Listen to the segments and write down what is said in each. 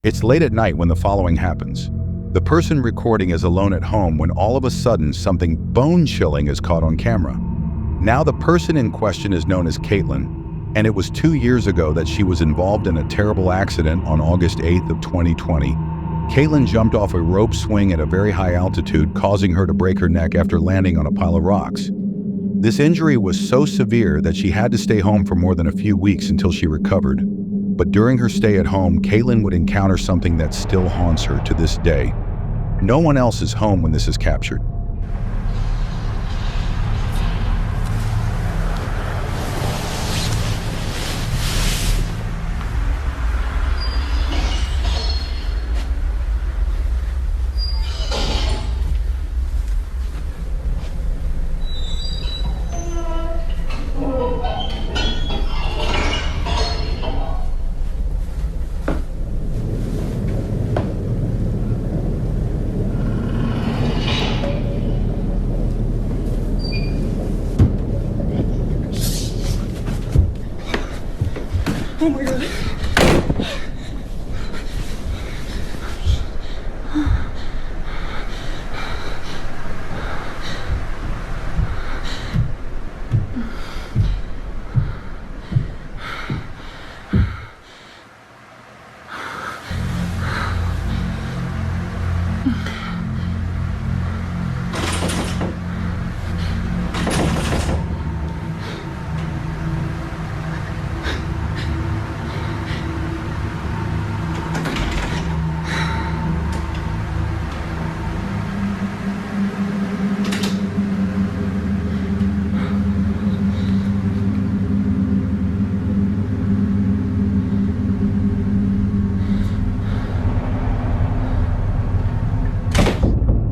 It's late at night when the following happens. The person recording is alone at home when all of a sudden something bone-chilling is caught on camera. Now the person in question is known as Caitlin, and it was 2 years ago that she was involved in a terrible accident on August 8th of 2020. Caitlin jumped off a rope swing at a very high altitude, causing her to break her neck after landing on a pile of rocks. This injury was so severe that she had to stay home for more than a few weeks until she recovered. But during her stay at home, Caitlin would encounter something that still haunts her to this day. No one else is home when this is captured. Oh my God.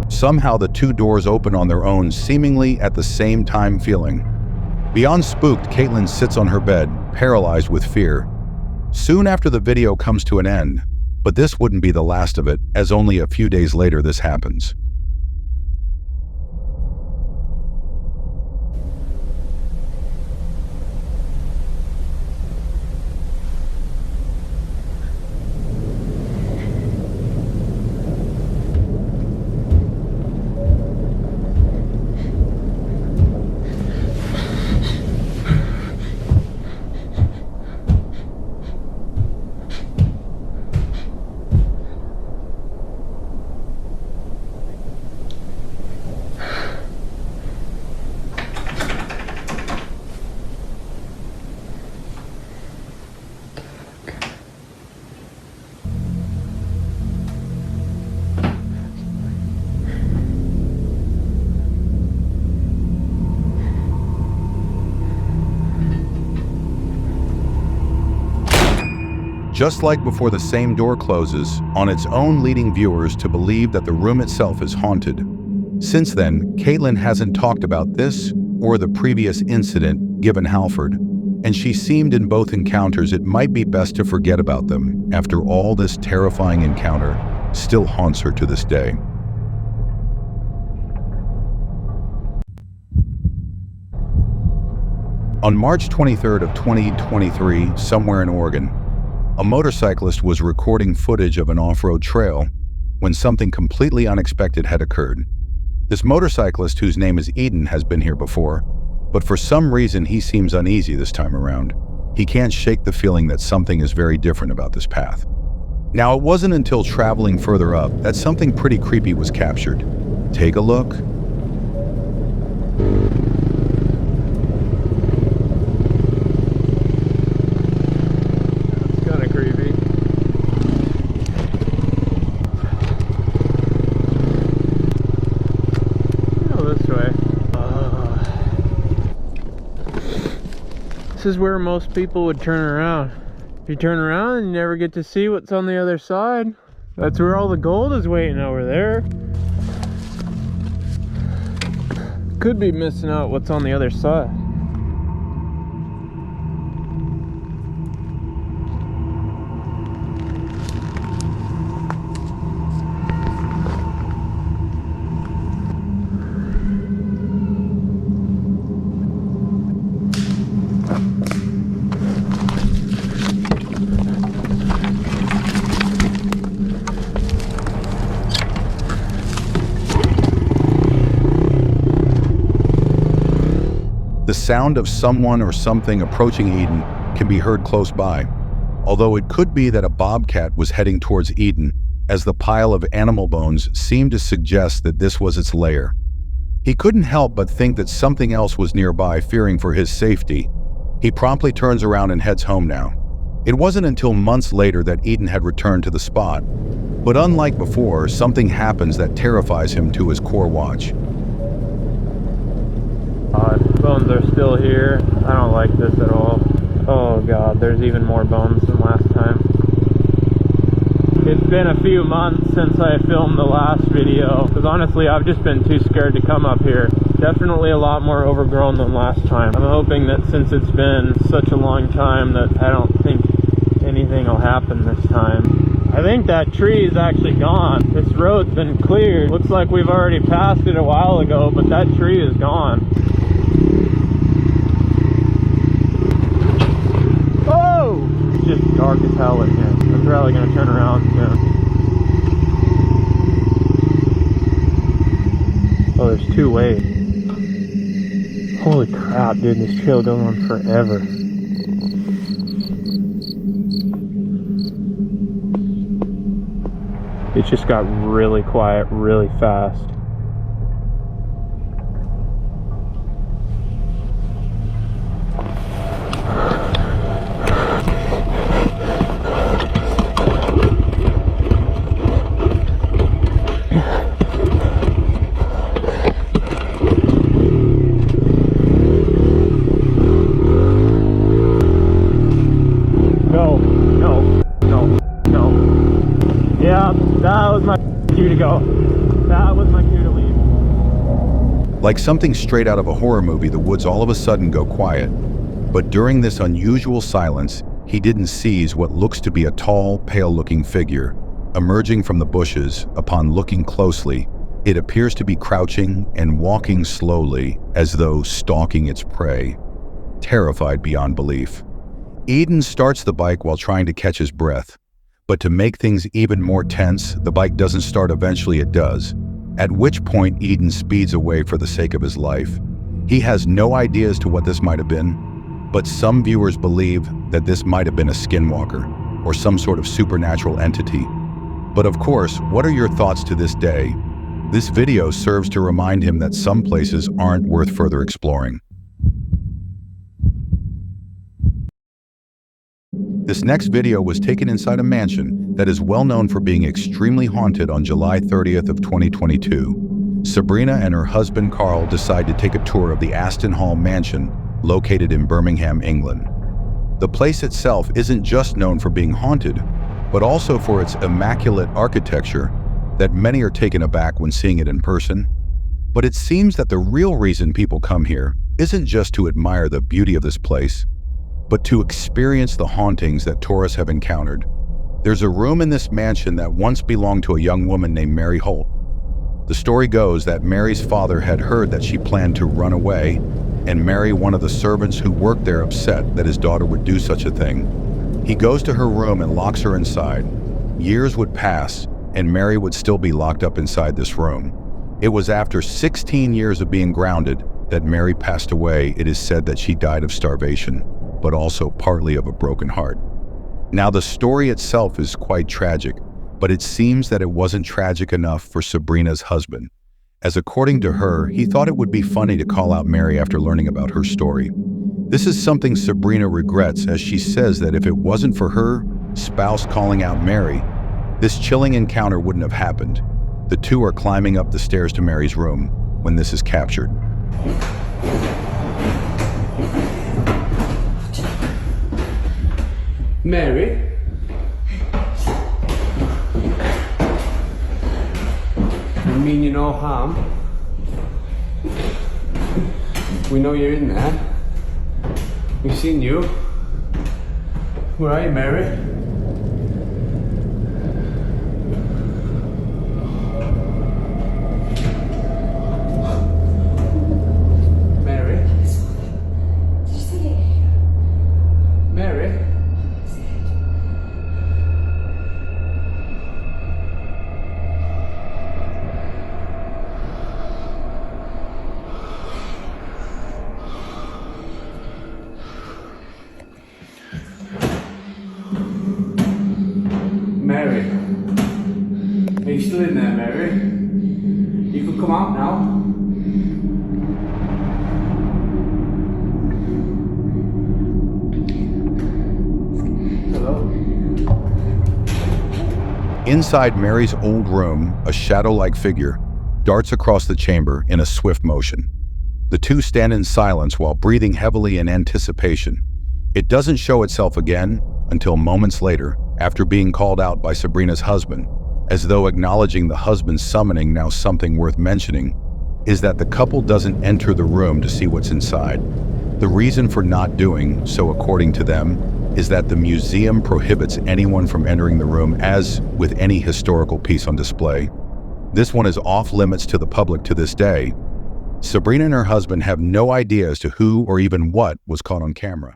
Somehow the two doors open on their own, seemingly at the same time feeling. Beyond spooked, Caitlin sits on her bed, paralyzed with fear. Soon after the video comes to an end, but this wouldn't be the last of it, as only a few days later this happens. Just like before, the same door closes on its own, leading viewers to believe that the room itself is haunted. Since then, Caitlin hasn't talked about this or the previous incident given Halford, and she seemed in both encounters it might be best to forget about them. After all, this terrifying encounter still haunts her to this day. On March 23rd of 2023, somewhere in Oregon, a motorcyclist was recording footage of an off-road trail when something completely unexpected had occurred. This motorcyclist, whose name is Eden, has been here before, but for some reason he seems uneasy this time around. He can't shake the feeling that something is very different about this path. Now, it wasn't until traveling further up that something pretty creepy was captured. Take a look. This is where most people would turn around. If you turn around, you never get to see what's on the other side. That's where all the gold is waiting over there. Could be missing out what's on the other side. sound of someone or something approaching Eden can be heard close by, although it could be that a bobcat was heading towards Eden, as the pile of animal bones seemed to suggest that this was its lair. He couldn't help but think that something else was nearby, fearing for his safety. He promptly turns around and heads home now. It wasn't until months later that Eden had returned to the spot. But unlike before, something happens that terrifies him to his core watch. Bones are still here. I don't like this at all. Oh god, there's even more bones than last time. It's been a few months since I filmed the last video, because honestly I've just been too scared to come up here. Definitely a lot more overgrown than last time. I'm hoping that since it's been such a long time that I don't think anything will happen this time. I think that tree is actually gone. This road's been cleared. Looks like we've already passed it a while ago, but that tree is gone. Oh! It's just dark as hell in here. I'm probably gonna turn around soon. Oh, there's two ways. Holy crap, dude, this trail goes on forever. It just got really quiet really fast. That was my cue to go. That was my cue to leave. Like something straight out of a horror movie, the woods all of a sudden go quiet. But during this unusual silence, he didn't seize what looks to be a tall, pale-looking figure. Emerging from the bushes, upon looking closely, it appears to be crouching and walking slowly, as though stalking its prey. Terrified beyond belief, Eden starts the bike while trying to catch his breath. But to make things even more tense, the bike doesn't start. Eventually it does, at which point Eden speeds away for the sake of his life. He has no idea as to what this might have been, but some viewers believe that this might have been a skinwalker or some sort of supernatural entity. But of course, what are your thoughts to this day? This video serves to remind him that some places aren't worth further exploring. This next video was taken inside a mansion that is well known for being extremely haunted on July 30th of 2022. Sabrina and her husband Carl decide to take a tour of the Aston Hall mansion located in Birmingham, England. The place itself isn't just known for being haunted, but also for its immaculate architecture that many are taken aback when seeing it in person. But it seems that the real reason people come here isn't just to admire the beauty of this place, but to experience the hauntings that tourists have encountered. There's a room in this mansion that once belonged to a young woman named Mary Holt. The story goes that Mary's father had heard that she planned to run away and marry one of the servants who worked there, upset that his daughter would do such a thing. He goes to her room and locks her inside. Years would pass, and Mary would still be locked up inside this room. It was after 16 years of being grounded that Mary passed away. It is said that she died of starvation, but also partly of a broken heart. Now, the story itself is quite tragic, but it seems that it wasn't tragic enough for Sabrina's husband, as according to her, he thought it would be funny to call out Mary after learning about her story. This is something Sabrina regrets, as she says that if it wasn't for her spouse calling out Mary, this chilling encounter wouldn't have happened. The two are climbing up the stairs to Mary's room when this is captured. Mary? You mean you no harm? We know you're in there. We've seen you. Where are you, Mary? Mary? Mary? come out now? Hello? Inside Mary's old room, a shadow-like figure darts across the chamber in a swift motion. The two stand in silence while breathing heavily in anticipation. It doesn't show itself again until moments later, after being called out by Sabrina's husband, as though acknowledging the husband's summoning. Now, something worth mentioning is that the couple doesn't enter the room to see what's inside. The reason for not doing so, according to them, is that the museum prohibits anyone from entering the room. As with any historical piece on display, this one is off limits to the public to this day. Sabrina and her husband have no idea as to who or even what was caught on camera.